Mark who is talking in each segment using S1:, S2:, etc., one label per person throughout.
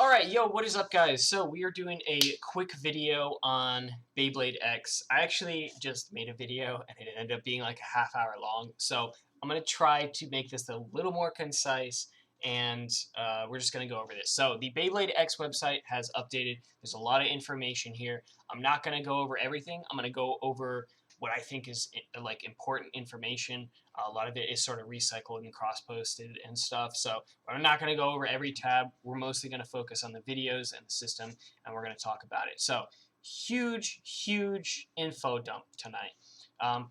S1: Alright, yo, what is up, guys? So, we are doing a quick video on Beyblade X. I actually just made a video, and it ended up being like a half hour long, so I'm going to try to make this a little more concise, and we're just going to go over this. So, the Beyblade X website has updated. There's a lot of information here. I'm not going to go over everything. I'm going to go over what I think is like important information. A lot of it is sort of recycled and cross-posted and stuff. So I'm not going to go over every tab. We're mostly going to focus on the videos and the system, and we're going to talk about it. So huge info dump tonight.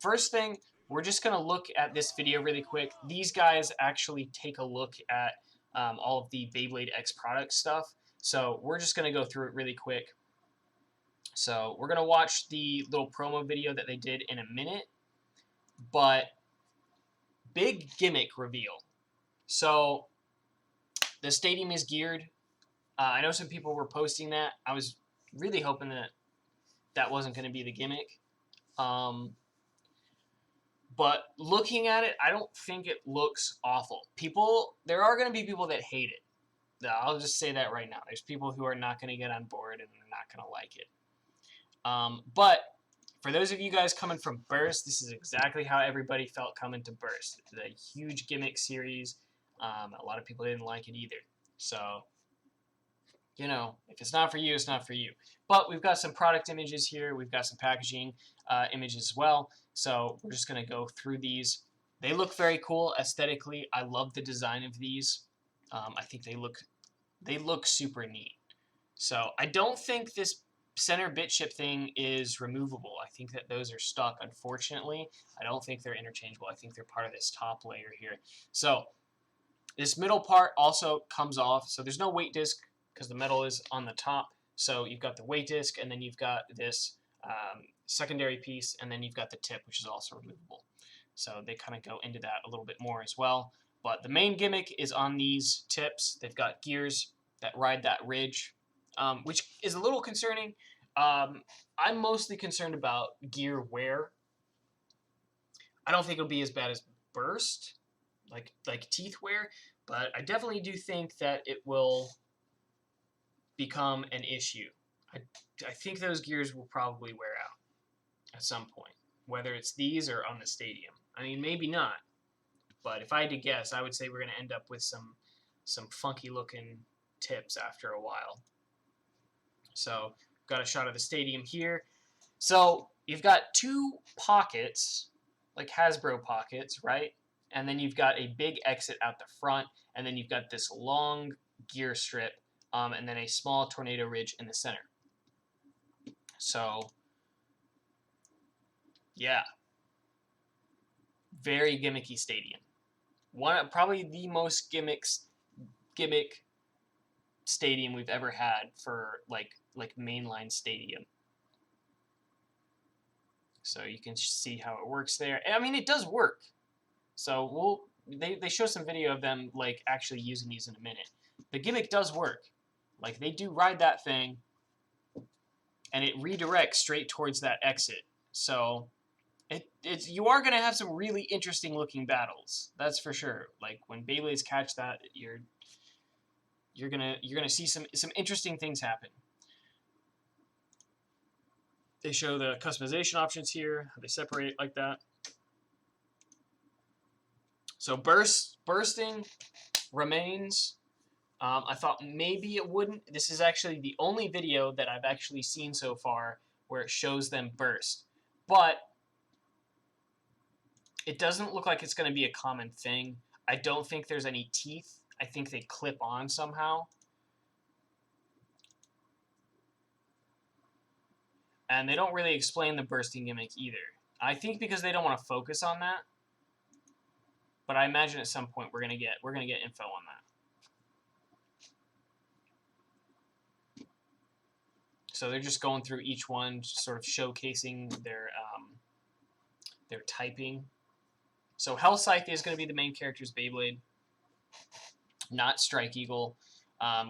S1: First thing, we're just going to look at this video really quick. These guys actually take a look at all of the Beyblade X product stuff. So we're just going to go through it really quick. So we're going to watch the little promo video that they did in a minute, but big gimmick reveal. So the stadium is geared. I know some people were posting that. I was really hoping that that wasn't going to be the gimmick. But looking at it, I don't think it looks awful. There are going to be people that hate it. I'll just say that right now. There's people who are not going to get on board and they're not going to like it. But for those of you guys coming from Burst, this is exactly how everybody felt coming to Burst. It's a huge gimmick series. A lot of people didn't like it either. So, you know, if it's not for you, it's not for you. But we've got some product images here. We've got some packaging images as well. So we're just going to go through these. They look very cool aesthetically. I love the design of these. I think they look super neat. So I don't think this center bit chip thing is removable. I think that those are stuck, unfortunately. I don't think they're interchangeable. I think they're part of this top layer here. So this middle part also comes off. So there's no weight disc because the metal is on the top. So you've got the weight disc, and then you've got this secondary piece, and then you've got the tip, which is also removable. So they kind of go into that a little bit more as well. But the main gimmick is on these tips. They've got gears that ride that ridge, which is a little concerning. I'm mostly concerned about gear wear. I don't think it'll be as bad as burst, like teeth wear, but I definitely do think that it will become an issue. I think those gears will probably wear out at some point, whether it's these or on the stadium. I mean, maybe not, but if I had to guess, I would say we're going to end up with some funky looking tips after a while. So got a shot of the stadium here. So you've got two pockets, like Hasbro pockets, right? And then you've got a big exit out the front, and then you've got this long gear strip, and then a small tornado ridge in the center. So, yeah. Very gimmicky stadium. Probably the most gimmick stadium we've ever had for like mainline stadium. So you can see how it works there. And, I mean, it does work. So they show some video of them like actually using these in a minute. The gimmick does work. Like, they do ride that thing, and it redirects straight towards that exit. So you are going to have some really interesting looking battles. That's for sure. Like, when Beyblades catch that, you're gonna see some interesting things happen. They show the customization options here, how they separate like that. So bursting remains. I thought maybe it wouldn't. This is actually the only video that I've actually seen so far where it shows them burst. But it doesn't look like it's going to be a common thing. I don't think there's any teeth. I think they clip on somehow. And they don't really explain the bursting gimmick either. I think because they don't want to focus on that. But I imagine at some point we're gonna get info on that. So they're just going through each one, sort of showcasing their typing. So Hell Scythe is going to be the main character's Beyblade, not Strike Eagle.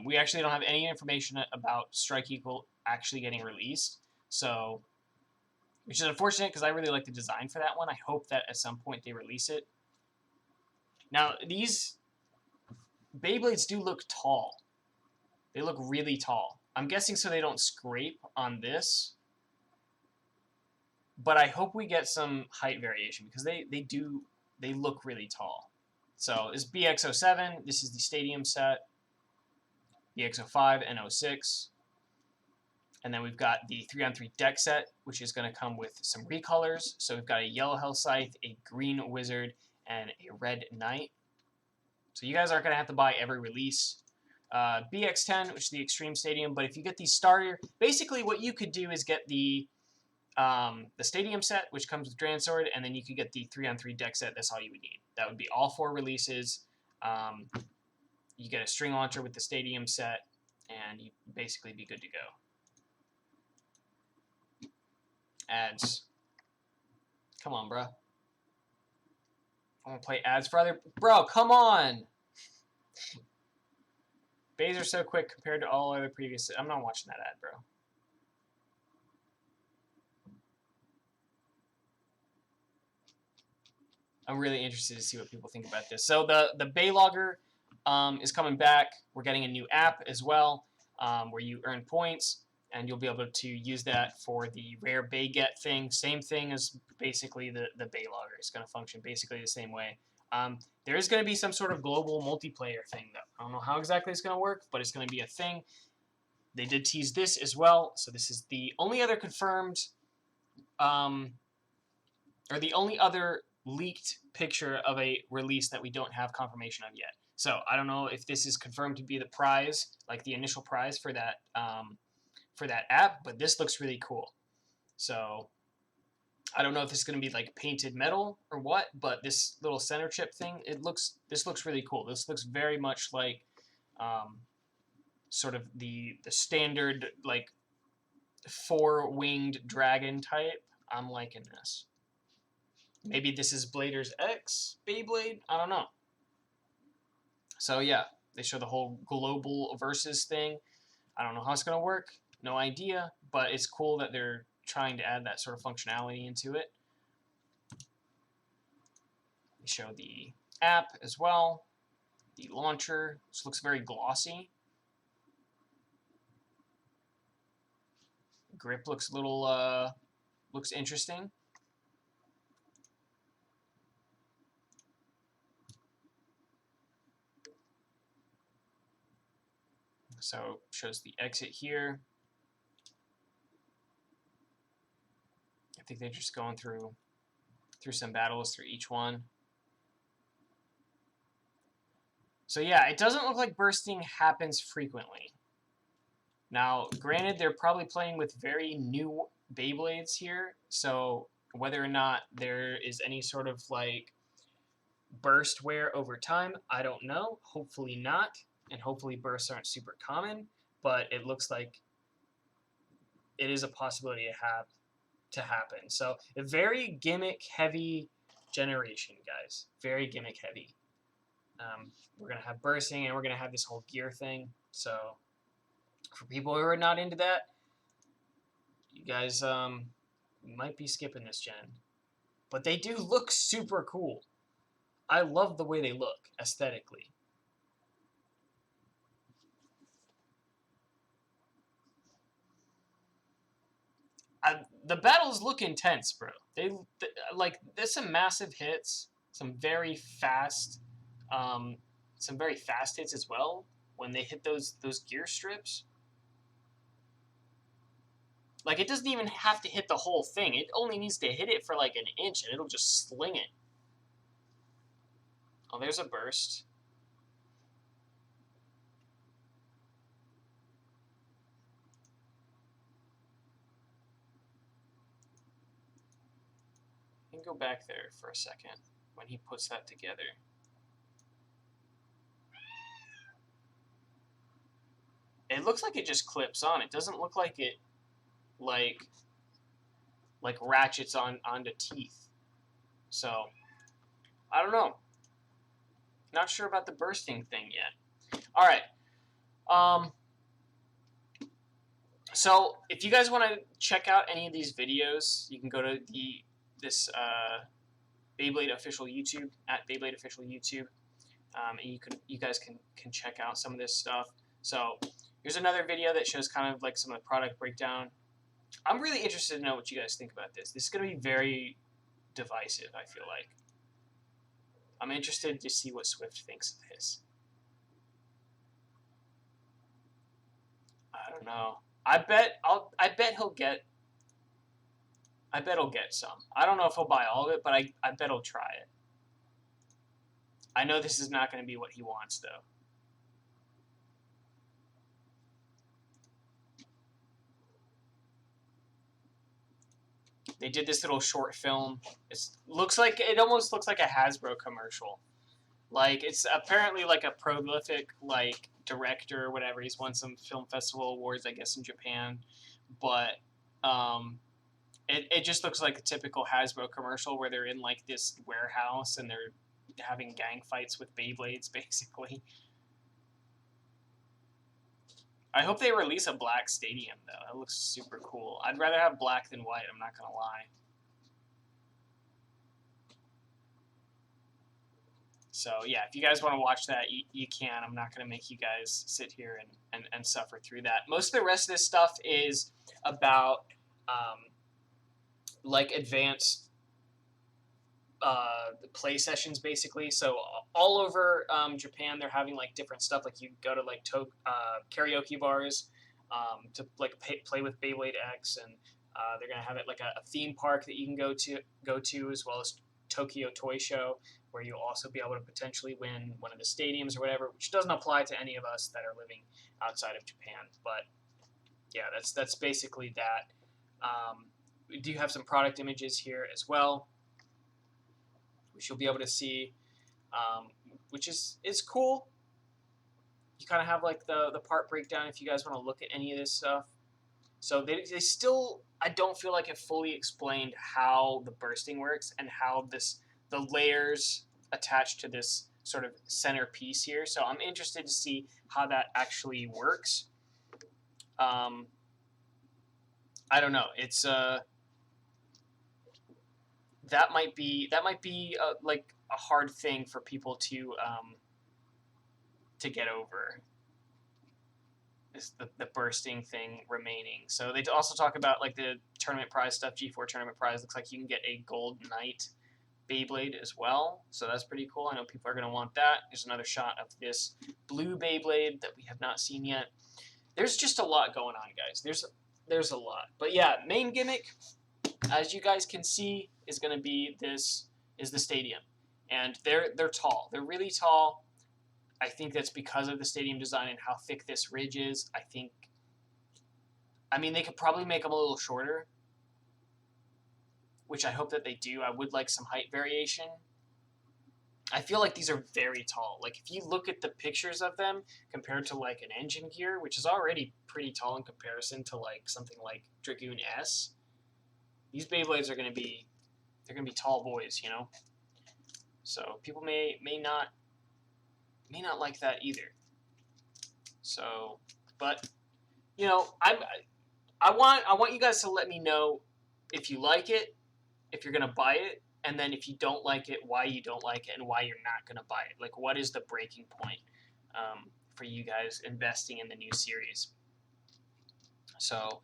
S1: We actually don't have any information about Strike Eagle actually getting released, so which is unfortunate because I really like the design for that one. I hope that at some point they release it. Now, these Beyblades do look tall. They look really tall. I'm guessing so they don't scrape on this. But I hope we get some height variation because they look really tall. So this is BX07. This is the stadium set. BX05 and 06. And then we've got the 3-on-3 deck set, which is going to come with some recolors. So we've got a yellow Hell Scythe, a green Wizard, and a red Knight. So you guys aren't going to have to buy every release. BX10, which is the Extreme Stadium. But if you get the starter, basically what you could do is get the stadium set, which comes with Grand Sword, and then you could get the 3-on-3 deck set. That's all you would need. That would be all 4 releases. You get a string launcher with the stadium set, and you basically be good to go. Ads. Come on, bro. I want to play ads for other... Bro, come on! Bays are so quick compared to all other previous... I'm not watching that ad, bro. I'm really interested to see what people think about this. So the Bay Logger is coming back. We're getting a new app as well where you earn points, and you'll be able to use that for the rare Bay Get thing. Same thing as basically the Bay Logger. It's going to function basically the same way. There is going to be some sort of global multiplayer thing, though. I don't know how exactly it's going to work, but it's going to be a thing. They did tease this as well. So this is the only other confirmed, or the only other leaked picture of a release that we don't have confirmation of yet. So I don't know if this is confirmed to be the prize, like the initial prize for that app, but this looks really cool. So I don't know if it's going to be like painted metal or what, but this little center chip thing, this looks really cool. This looks very much like sort of the standard like 4-winged dragon type. I'm liking this. Maybe this is Bladers X Beyblade. I don't know. So yeah, they show the whole global versus thing. I don't know how it's going to work. No idea. But it's cool that they're trying to add that sort of functionality into it. They show the app as well. The launcher. This looks very glossy. Grip looks a little, looks interesting. So shows the exit here. I think they're just going through some battles through each one. So yeah, it doesn't look like bursting happens frequently. Now, granted, they're probably playing with very new Beyblades here, so whether or not there is any sort of like burst wear over time, I don't know. Hopefully not. And hopefully bursts aren't super common, but it looks like it is a possibility to happen. So a very gimmick heavy generation, guys. Very gimmick heavy. We're gonna have bursting and we're gonna have this whole gear thing. So for people who are not into that, you guys might be skipping this gen. But they do look super cool. I love the way they look aesthetically. The battles look intense, bro. Like there's some massive hits, some very fast hits as well when they hit those gear strips. Like it doesn't even have to hit the whole thing. It only needs to hit it for like an inch and it'll just sling it. Oh, there's a burst. Go back there for a second when he puts that together. It looks like it just clips on. It doesn't look like it like ratchets onto teeth. So I don't know. Not sure about the bursting thing yet. All right. So if you guys want to check out any of these videos, you can go to this Beyblade official YouTube at Beyblade official YouTube, and you guys can check out some of this stuff. So Here's another video that shows kind of like some of the product breakdown. I'm really interested to know what you guys think about this. This is going to be very divisive, I feel like. I'm interested to see what Swift thinks of this. I don't know. I bet he'll get some. I don't know if he'll buy all of it, but I bet he'll try it. I know this is not going to be what he wants, though. They did this little short film. It almost looks like a Hasbro commercial. Like, it's apparently like a prolific like director or whatever. He's won some film festival awards, I guess, in Japan. But it just looks like a typical Hasbro commercial where they're in like this warehouse and they're having gang fights with Beyblades, basically. I hope they release a black stadium, though. That looks super cool. I'd rather have black than white, I'm not going to lie. So, yeah, if you guys want to watch that, you can. I'm not going to make you guys sit here and suffer through that. Most of the rest of this stuff is about, like, advanced play sessions, basically. So all over Japan, they're having like different stuff. Like you go to like karaoke bars to like play with Beyblade X, and they're gonna have it like a theme park that you can go to, as well as Tokyo Toy Show, where you'll also be able to potentially win one of the stadiums or whatever, which doesn't apply to any of us that are living outside of Japan. But yeah, that's basically that. We do have some product images here as well, which you'll be able to see, which is cool. You kind of have like the part breakdown if you guys want to look at any of this stuff. So they still, I don't feel like it fully explained how the bursting works and how the layers attached to this sort of center piece here. So I'm interested to see how that actually works. I don't know. It's that might be like a hard thing for people to get over, is the bursting thing remaining. So they also talk about like the tournament prize stuff. G4 tournament prize looks like you can get a Gold Knight Beyblade as well, so that's pretty cool. I know people are going to want that. There's another shot of this blue Beyblade that we have not seen yet. There's just a lot going on, guys. There's a lot. But yeah, main gimmick, as you guys can see, is going to be the stadium. And they're tall. They're really tall. I think that's because of the stadium design and how thick this ridge is. I mean, they could probably make them a little shorter, which I hope that they do. I would like some height variation. I feel like these are very tall. Like, if you look at the pictures of them compared to, like, an engine gear, which is already pretty tall in comparison to, like, something like Dragoon S, these Beyblades are going to be, they're going to be tall boys, you know? So people may not like that either. So, but, you know, I want you guys to let me know if you like it, if you're going to buy it, and then if you don't like it, why you don't like it, and why you're not going to buy it. Like, what is the breaking point for you guys investing in the new series? So,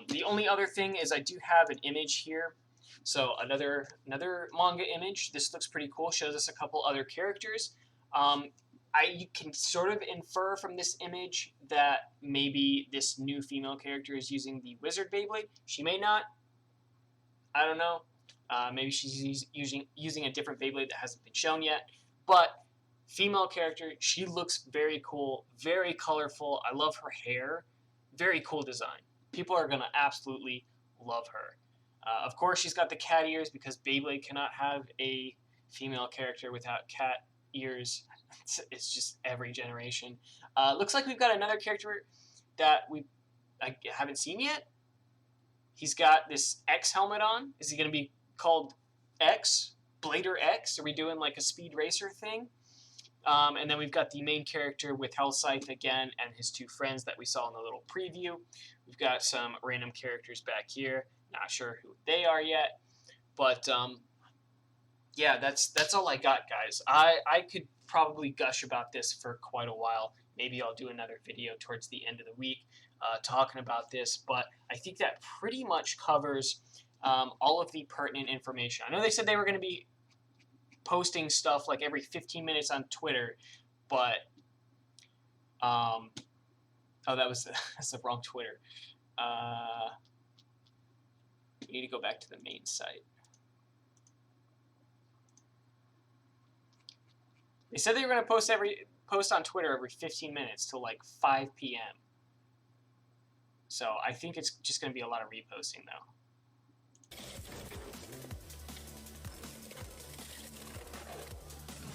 S1: the only other thing is I do have an image here. So another manga image. This looks pretty cool. Shows us a couple other characters. You can sort of infer from this image that maybe this new female character is using the Wizard Beyblade. She may not. I don't know. Maybe she's using a different Beyblade that hasn't been shown yet. But female character, she looks very cool, very colorful. I love her hair. Very cool design. People are going to absolutely love her. Of course, she's got the cat ears because Beyblade cannot have a female character without cat ears. It's just every generation. Looks like we've got another character that I haven't seen yet. He's got this X helmet on. Is he going to be called X? Blader X? Are we doing like a speed racer thing? And then we've got the main character with Hellscythe again and his two friends that we saw in the little preview. We've got some random characters back here. Not sure who they are yet. But, yeah, that's all I got, guys. I could probably gush about this for quite a while. maybe I'll do another video towards the end of the week talking about this. But I think that pretty much covers all of the pertinent information. I know they said they were going to be posting stuff like every 15 minutes on Twitter, but oh, that's the wrong Twitter. We need to go back to the main site. They said they were going to post on Twitter every 15 minutes till like 5 p.m. So I think it's just going to be a lot of reposting though.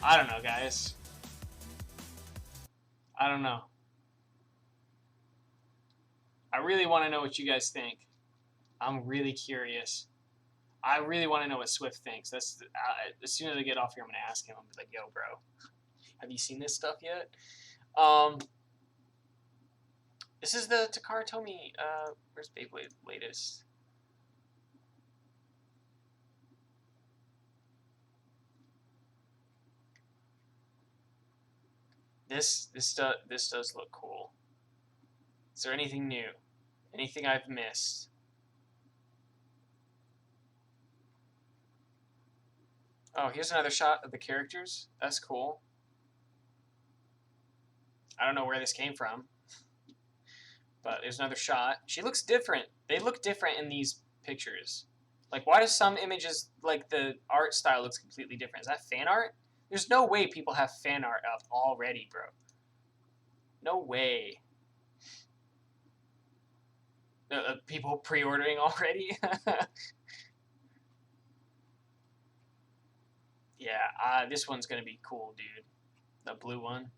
S1: I don't know, guys. I don't know. I really want to know what you guys think. I'm really curious. I really want to know what Swift thinks. That's as soon as I get off here, I'm gonna ask him. I'm like, "Yo, bro, have you seen this stuff yet?" This is the Takara Tomy. Where's Beyblade latest? This does look cool. Is there anything new? Anything I've missed? Oh, here's another shot of the characters. That's cool. I don't know where this came from, but there's another shot. She looks different. They look different in these pictures. Like, why do some images, like the art style looks completely different? Is that fan art? There's no way people have fan art up already, bro. No way. People pre-ordering already? Yeah, this one's going to be cool, dude. The blue one.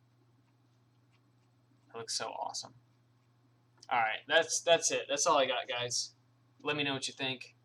S1: It looks so awesome. Alright, that's it. That's all I got, guys. Let me know what you think.